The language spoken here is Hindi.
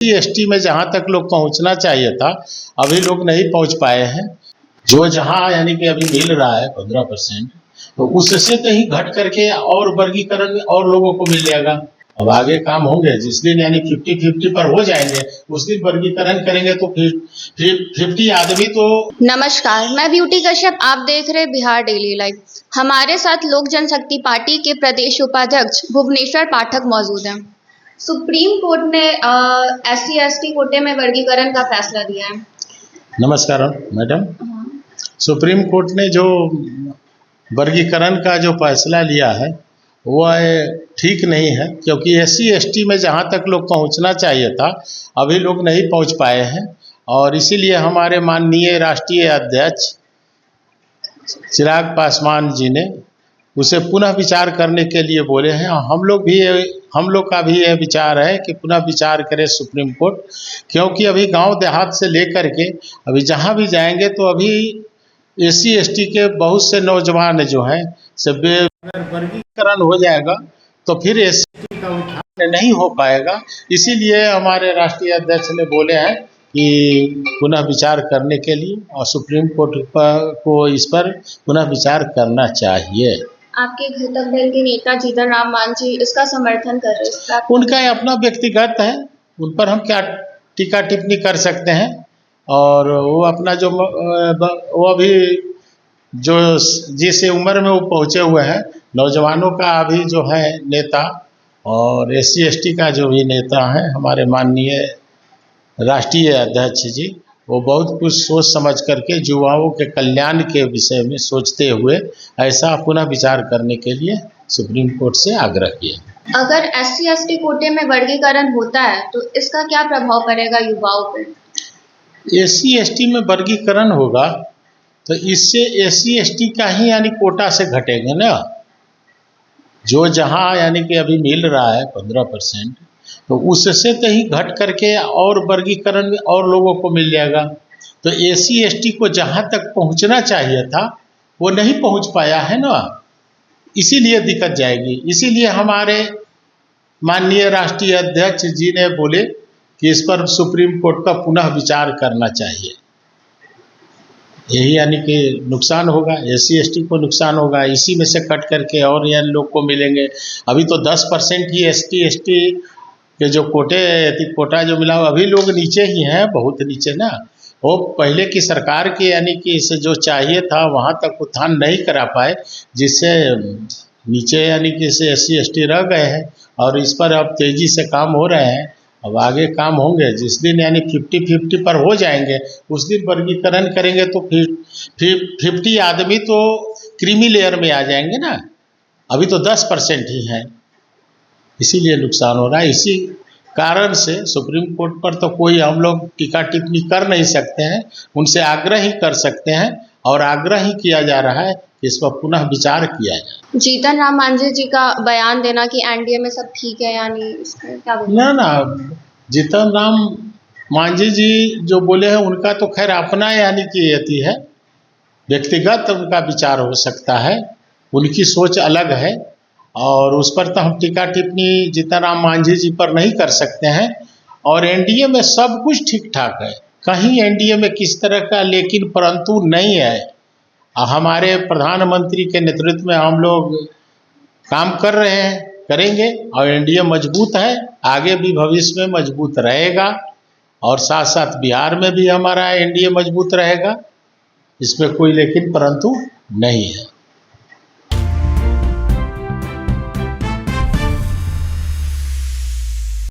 एसटी में जहां तक लोग पहुंचना चाहिए था अभी लोग नहीं पहुंच पाए हैं। जो जहां यानी कि अभी मिल रहा है 15%, तो उससे कहीं घट करके और वर्गीकरण और लोगों को मिल जाएगा। अब आगे काम होंगे, जिस दिन यानी 50-50 पर हो जाएंगे उस दिन वर्गीकरण करेंगे, तो फिर 50 आदमी तो। नमस्कार, मैं ब्यूटी कश्यप, आप देख रहे बिहार डेली लाइव। हमारे साथ लोक जनशक्ति पार्टी के प्रदेश उपाध्यक्ष भुवनेश्वर पाठक मौजूद हैं। सुप्रीम कोर्ट ने SC/ST कोटे में वर्गीकरण का फैसला दिया है। नमस्कार मैडम। सुप्रीम कोर्ट ने जो वर्गीकरण का जो फैसला लिया है वह ठीक नहीं है, क्योंकि SC/ST में जहां तक लोग पहुंचना चाहिए था अभी लोग नहीं पहुंच पाए हैं, और इसीलिए हमारे माननीय राष्ट्रीय अध्यक्ष चिराग पासवान जी ने उसे पुनः विचार करने के लिए बोले हैं। हम लोग का भी यह विचार है कि पुनः विचार करे सुप्रीम कोर्ट, क्योंकि अभी गांव देहात से लेकर के अभी जहां भी जाएंगे तो अभी SC/ST के बहुत से नौजवान जो हैं सब वर्गीकरण हो जाएगा तो फिर SC का उठान नहीं हो पाएगा। इसीलिए हमारे राष्ट्रीय अध्यक्ष ने बोले हैं कि पुनः विचार करने के लिए, और सुप्रीम कोर्ट को इस पर पुनः विचार करना चाहिए। आपके घटक दल के नेता जीतन राम मांझी इसका समर्थन कर रहे हैं। उनका अपना व्यक्तिगत है, उन पर हम क्या टीका टिप्पणी कर सकते हैं। और वो अपना जो वो अभी जो जिस उम्र में वो पहुँचे हुए हैं, नौजवानों का अभी जो है नेता और SC/ST का जो भी नेता है हमारे माननीय राष्ट्रीय अध्यक्ष जी, वो बहुत कुछ सोच समझ करके युवाओं के कल्याण के विषय में सोचते हुए ऐसा पुनः विचार करने के लिए सुप्रीम कोर्ट से आग्रह किया। अगर SC/ST कोटे में वर्गीकरण होता है तो इसका क्या प्रभाव पड़ेगा युवाओं पर? SC/ST में वर्गीकरण होगा तो इससे SC/ST का ही यानी कोटा से घटेंगे ना। जो जहां यानी कि अभी मिल रहा है 15%, तो उससे कहीं घट करके और वर्गीकरण में और लोगों को मिल जाएगा। तो SC/ST को जहां तक पहुंचना चाहिए था वो नहीं पहुंच पाया है ना, इसीलिए दिक्कत जाएगी। इसीलिए हमारे माननीय राष्ट्रीय अध्यक्ष जी ने बोले कि इस पर सुप्रीम कोर्ट का पुनः विचार करना चाहिए। यही यानी कि नुकसान होगा, SC/ST को नुकसान होगा, इसी में से कट करके और यानी लोग को मिलेंगे। अभी तो 10% ही SC/ST के जो कोटा जो मिला, अभी लोग नीचे ही हैं, बहुत नीचे ना। वो पहले की सरकार के यानी कि इसे जो चाहिए था वहाँ तक उत्थान नहीं करा पाए, जिससे नीचे यानी कि इसे SC/ST रह गए हैं। और इस पर अब तेज़ी से काम हो रहे हैं, अब आगे काम होंगे। जिस दिन यानी 50-50 पर हो जाएंगे उस दिन वर्गीकरण करेंगे, तो फिर 50 आदमी तो क्रीमी लेयर में आ जाएंगे ना। अभी तो 10% ही हैं, इसीलिए नुकसान हो रहा है। इसी कारण से सुप्रीम कोर्ट पर तो कोई हम लोग टीका टिप्पणी कर नहीं सकते हैं, उनसे आग्रह ही कर सकते हैं, और आग्रह ही किया जा रहा है कि इस पर पुनः विचार किया जाए। जीतन राम मांझी जी का बयान देना कि NDA में सब ठीक है, यानी इसका क्या बोलना? ना, जीतन राम मांझी जी जो बोले हैं उनका तो खैर अपना यानी कि यति है, व्यक्तिगत उनका विचार हो सकता है, उनकी सोच अलग है, और उस पर तो हम टीका टिप्पणी जीतन राम मांझी जी पर नहीं कर सकते हैं। और NDA में सब कुछ ठीक ठाक है, कहीं NDA में किस तरह का लेकिन परंतु नहीं है। हमारे प्रधानमंत्री के नेतृत्व में हम लोग काम कर रहे हैं, करेंगे, और NDA मजबूत है, आगे भी भविष्य में मजबूत रहेगा, और साथ साथ बिहार में भी हमारा NDA मजबूत रहेगा, इसमें कोई लेकिन परंतु नहीं है।